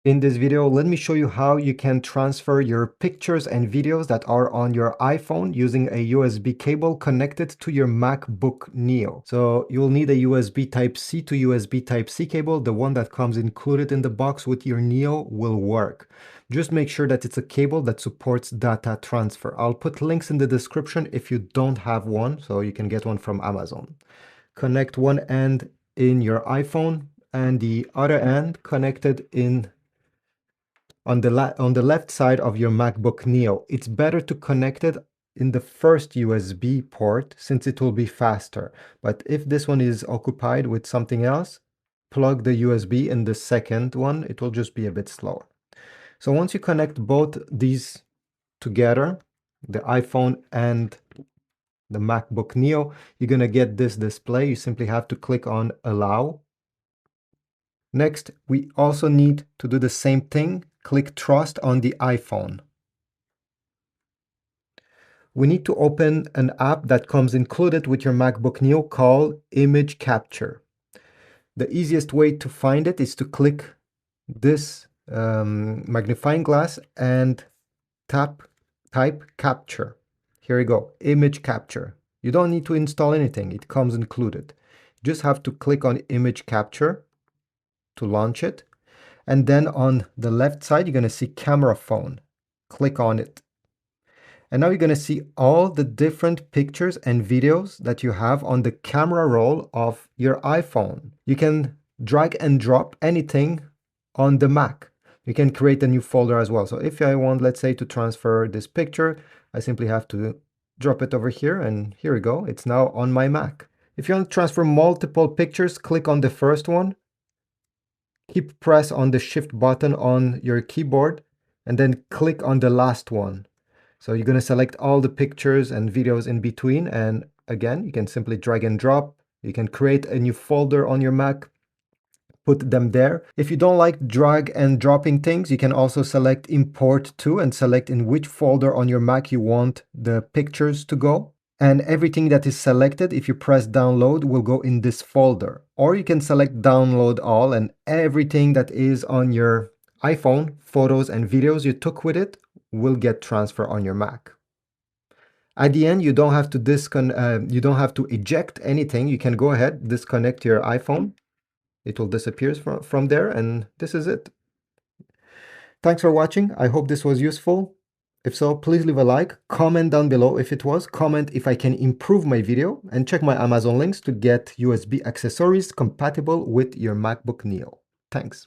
In this video, let me show you how you can transfer your pictures and videos that are on your iPhone using a USB cable connected to your MacBook Neo. So you'll need a USB Type-C to USB Type-C cable. The one that comes included in the box with your Neo will work. Just make sure that it's a cable that supports data transfer. I'll put links in the description if you don't have one, so you can get one from Amazon. Connect one end in your iPhone and the other end connected on the left side of your MacBook Neo. It's better to connect it in the first USB port since it will be faster. But if this one is occupied with something else, plug the USB in the second one. It will just be a bit slower. So once you connect both these together, the iPhone and the MacBook Neo, you're going to get this display. You simply have to click on Allow. Next, we also need to do the same thing. Click Trust on the iPhone. We need to open an app that comes included with your MacBook Neo called Image Capture. The easiest way to find it is to click this magnifying glass and type Capture. Here we go, Image Capture. You don't need to install anything, it comes included. You just have to click on Image Capture to launch it. And then on the left side, you're going to see Camera Phone. Click on it. And now you're going to see all the different pictures and videos that you have on the camera roll of your iPhone. You can drag and drop anything on the Mac. You can create a new folder as well. So if I want, let's say, to transfer this picture, I simply have to drop it over here, and here we go. It's now on my Mac. If you want to transfer multiple pictures, click on the first one. Keep press on the shift button on your keyboard and then click on the last one. So you're going to select all the pictures and videos in between, and again you can simply drag and drop. You can create a new folder on your Mac, put them there. If you don't like drag and dropping things, you can also select import to and select in which folder on your Mac you want the pictures to go. And everything that is selected, if you press download, will go in this folder. Or you can select download all, and everything that is on your iPhone, photos and videos you took with it, will get transferred on your Mac. At the end, you don't have to eject anything. You can go ahead, disconnect your iPhone. It will disappear from there, and this is it. Thanks for watching. I hope this was useful. If so, please leave a like, comment down below if it was, comment if I can improve my video, and check my Amazon links to get USB accessories compatible with your MacBook Neo. Thanks.